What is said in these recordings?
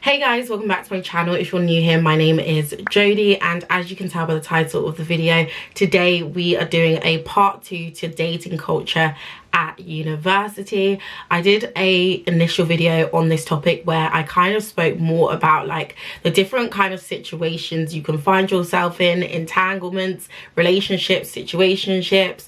Hey guys, welcome back to my channel. If you're new here, my name is Jodie, and as you can tell by the title of the video, today we are doing a part 2 to dating culture at university. I did a initial video on this topic where I kind of spoke more about like the different kind of situations you can find yourself in, entanglements, relationships, situationships,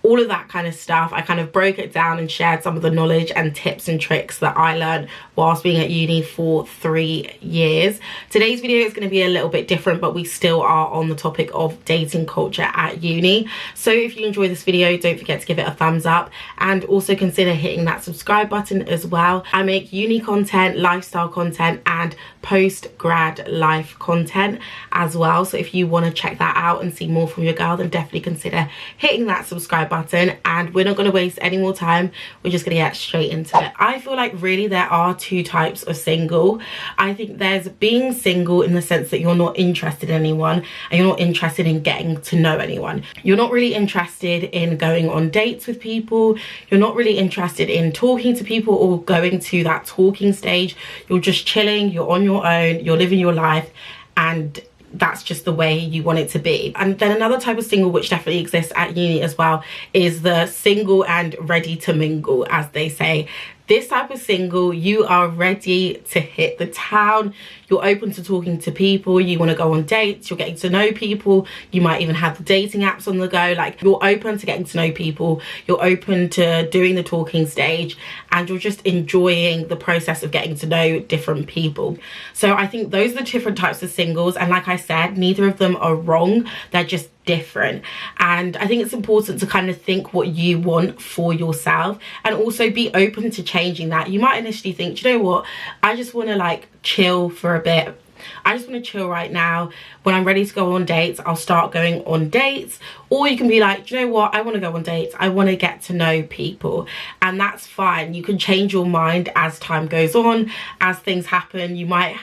all of that kind of stuff. I kind of broke it down and shared some of the knowledge and tips and tricks that I learned whilst being at uni for 3 years. Today's video is going to be a little bit different, but we still are on the topic of dating culture at uni. So if you enjoy this video, don't forget to give it a thumbs up and also consider hitting that subscribe button as well. I make uni content, lifestyle content and post-grad life content as well. So if you want to check that out and see more from your girl, then definitely consider hitting that subscribe button. And we're not going to waste any more time, we're just going to get straight into it. I feel like really there are two types of single. I think there's being single in the sense that you're not interested in anyone and you're not interested in getting to know anyone. You're not really interested in going on dates with people, you're not really interested in talking to people or going to that talking stage. You're just chilling, you're on your own, you're living your life, and that's just the way you want it to be. And then another type of single which definitely exists at uni as well is the single and ready to mingle, as they say. This type of single, you are ready to hit the town, you're open to talking to people, you want to go on dates, you're getting to know people, you might even have the dating apps on the go. Like, you're open to getting to know people, you're open to doing the talking stage, and you're just enjoying the process of getting to know different people. So I think those are the different types of singles, and like I said, neither of them are wrong, they're just different. And I think it's important to kind of think what you want for yourself and also be open to changing that. You might initially think, do you know what, I just want to like chill for a bit, I just want to chill right now. When I'm ready to go on dates, I'll start going on dates. Or you can be like, do you know what, I want to go on dates, I want to get to know people. And that's fine. You can change your mind as time goes on, as things happen. You might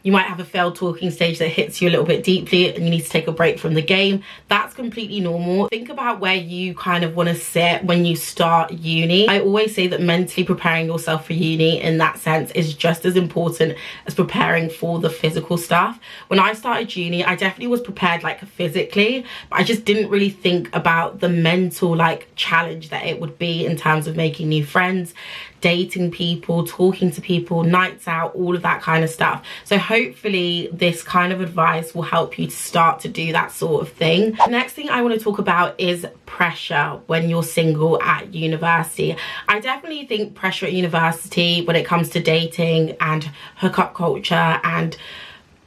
have a failed talking stage that hits you a little bit deeply and you need to take a break from the game. That's completely normal. Think about where you kind of want to sit when you start uni. I always say that mentally preparing yourself for uni in that sense is just as important as preparing for the physical stuff. When I started uni, I definitely was prepared like physically, but I just didn't really think about the mental like challenge that it would be in terms of making new friends, dating people, talking to people, nights out, all of that kind of stuff. So hopefully this kind of advice will help you to start to do that sort of thing. The next thing I want to talk about is pressure when you're single at university. I definitely think pressure at university when it comes to dating and hookup culture and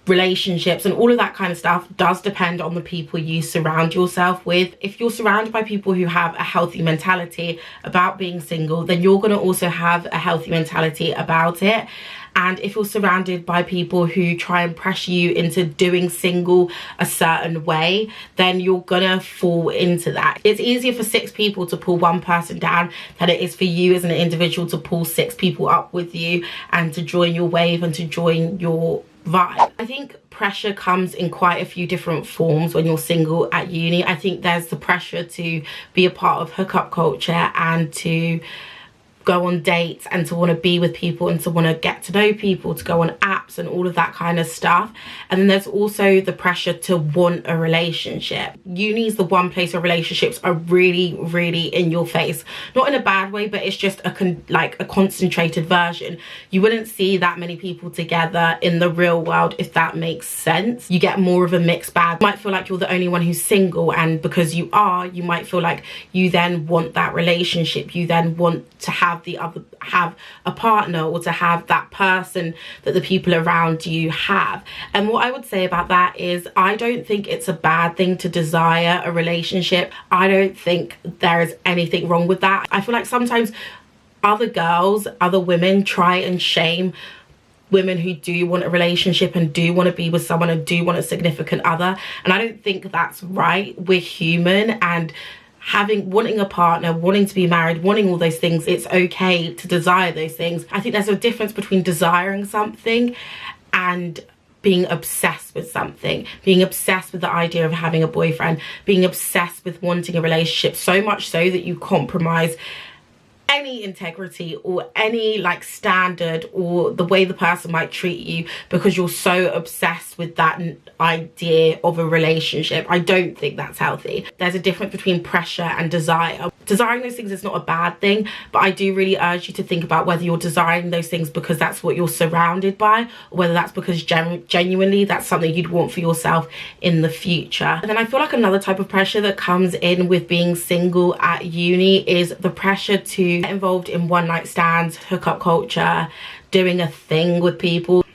relationships and all of that kind of stuff does depend on the people you surround yourself with. If you're surrounded by people who have a healthy mentality about being single, then you're going to also have a healthy mentality about it. And if you're surrounded by people who try and pressure you into doing single a certain way, then you're gonna fall into that. It's easier for 6 people to pull one person down than it is for you as an individual to pull 6 people up with you and to join your wave and to join your vibe. I think pressure comes in quite a few different forms when you're single at uni. I think there's the pressure to be a part of hookup culture and to go on dates and to want to be with people and to want to get to know people, to go on apps and all of that kind of stuff. And then there's also the pressure to want a relationship. Uni is the one place where relationships are really, really in your face. Not in a bad way, but it's just a concentrated version. You wouldn't see that many people together in the real world, if that makes sense. You get more of a mixed bag. You might feel like you're the only one who's single, and because you are, you might feel like you then want that relationship. You then want to have a partner or to have that person that the people around you have. And what I would say about that is I don't think it's a bad thing to desire a relationship. I don't think there is anything wrong with that. I feel like sometimes other girls, other women try and shame women who do want a relationship and do want to be with someone and do want a significant other, and I don't think that's right. We're human, and wanting a partner, wanting to be married, wanting all those things, it's okay to desire those things. I think there's a difference between desiring something and being obsessed with something, being obsessed with the idea of having a boyfriend, being obsessed with wanting a relationship, so much so that you compromise any integrity or any like standard or the way the person might treat you because you're so obsessed with that idea of a relationship. I don't think that's healthy. There's a difference between pressure and desire. Desiring those things is not a bad thing, but I do really urge you to think about whether you're desiring those things because that's what you're surrounded by, or whether that's because genuinely that's something you'd want for yourself in the future. And then I feel like another type of pressure that comes in with being single at uni is the pressure to get involved in one night stands, hookup culture, doing a thing with people,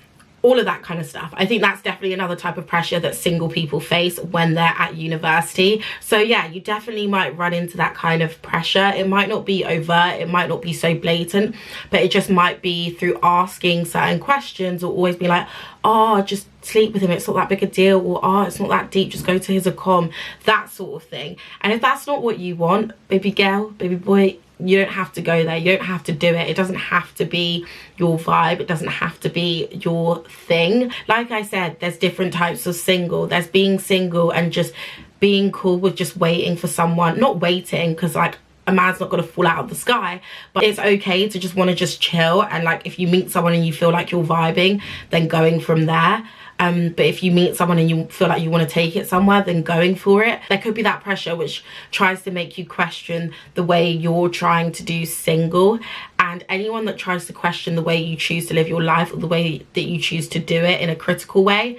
all of that kind of stuff. I think that's definitely another type of pressure that single people face when they're at university. So yeah, you definitely might run into that kind of pressure. It might not be overt, it might not be so blatant, but it just might be through asking certain questions, or always be like, oh, just sleep with him, it's not that big a deal, or oh, it's not that deep, just go to his accom, that sort of thing. And if that's not what you want, baby girl, baby boy, you don't have to go there. You don't have to do it. It doesn't have to be your vibe. It doesn't have to be your thing. Like I said, there's different types of single. There's being single and just being cool with just waiting for someone. Not waiting, because like a man's not going to fall out of the sky, but it's okay to just want to just chill. And like if you meet someone and you feel like you're vibing, then going from there. But if you meet someone and you feel like you want to take it somewhere, then going for it. There could be that pressure which tries to make you question the way you're trying to do single. And anyone that tries to question the way you choose to live your life, or the way that you choose to do it in a critical way,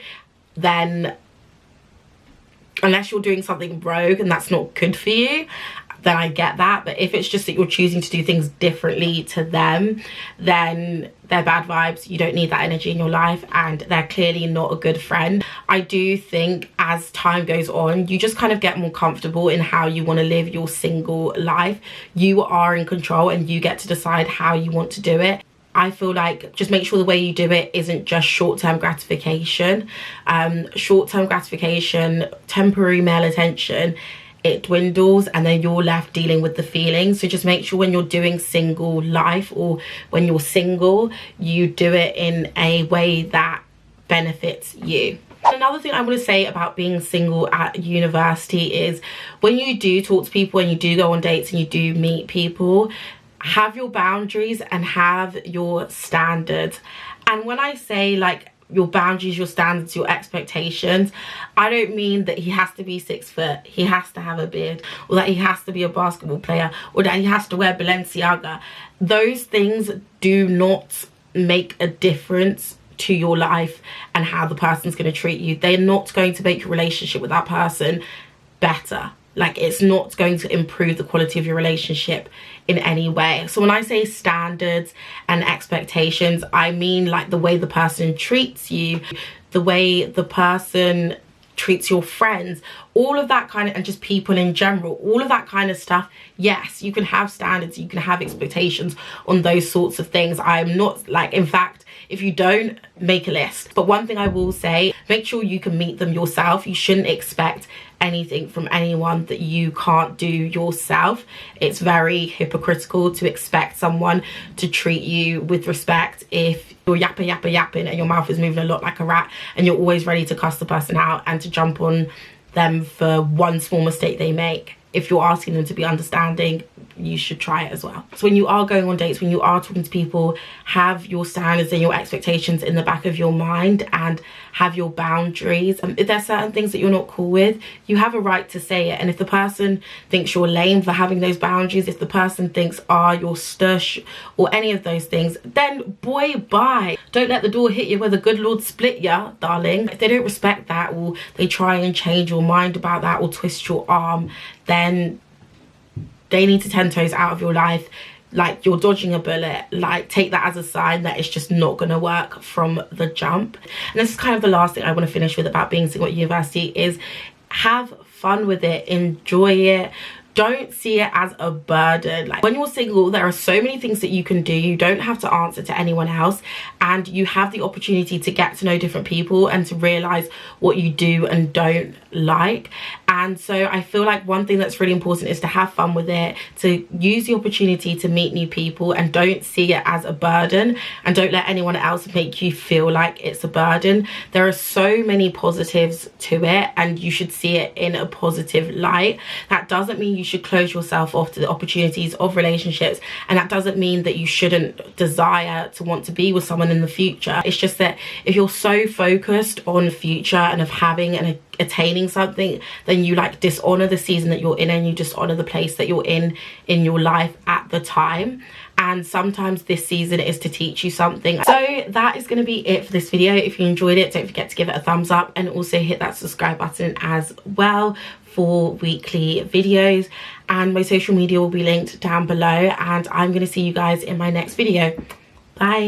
then unless you're doing something rogue and that's not good for you, then I get that. But if it's just that you're choosing to do things differently to them, then they're bad vibes. You don't need that energy in your life, and they're clearly not a good friend. I do think as time goes on, you just kind of get more comfortable in how you want to live your single life. You are in control and you get to decide how you want to do it. I feel like just make sure the way you do it isn't just short-term gratification. Short-term gratification, temporary male attention, it dwindles, and then you're left dealing with the feelings. So just make sure when you're doing single life, or when you're single, you do it in a way that benefits you. Another thing I want to say about being single at university is when you do talk to people and you do go on dates and you do meet people, have your boundaries and have your standards. And when I say like your boundaries, your standards, your expectations, I don't mean that he has to be 6 foot, he has to have a beard, or that he has to be a basketball player, or that he has to wear Balenciaga. Those things do not make a difference to your life and how the person's going to treat you. They're not going to make your relationship with that person better. Like, it's not going to improve the quality of your relationship in any way. So when I say standards and expectations, I mean like the way the person treats you, the way the person treats your friends, all of that kind of, and just people in general, all of that kind of stuff. Yes, you can have standards, you can have expectations on those sorts of things. I'm not like, in fact, if you don't, make a list. But one thing I will say, make sure you can meet them yourself. You shouldn't expect anything from anyone that you can't do yourself. It's very hypocritical to expect someone to treat you with respect if you're yapping and your mouth is moving a lot like a rat, and you're always ready to cuss the person out and to jump on them for one small mistake they make. If you're asking them to be understanding, you should try it as well. So when you are going on dates, when you are talking to people, have your standards and your expectations in the back of your mind, and have your boundaries. If there's certain things that you're not cool with, you have a right to say it. And if the person thinks you're lame for having those boundaries, if the person thinks, you're stush, or any of those things, then boy, bye. Don't let the door hit you where the good Lord split ya, darling. If they don't respect that, or they try and change your mind about that, or twist your arm, then they need to 10 toes out of your life. Like, you're dodging a bullet. Like, take that as a sign that it's just not gonna work from the jump. And this is kind of the last thing I want to finish with about being single at university, is have fun with it, enjoy it. Don't see it as a burden. Like, when you're single, there are so many things that you can do. You don't have to answer to anyone else, and you have the opportunity to get to know different people and to realize what you do and don't like. And so I feel like one thing that's really important is to have fun with it, to use the opportunity to meet new people, and don't see it as a burden, and don't let anyone else make you feel like it's a burden. There are so many positives to it, and you should see it in a positive light. That doesn't mean you should close yourself off to the opportunities of relationships, and that doesn't mean that you shouldn't desire to want to be with someone in the future. It's just that if you're so focused on the future and of having and attaining something, then you like dishonor the season that you're in, and you dishonor the place that you're in your life at the time. And sometimes this season is to teach you something. So that is going to be it for this video. If you enjoyed it, don't forget to give it a thumbs up, and also hit that subscribe button as well for weekly videos. And my social media will be linked down below, and I'm going to see you guys in my next video. Bye.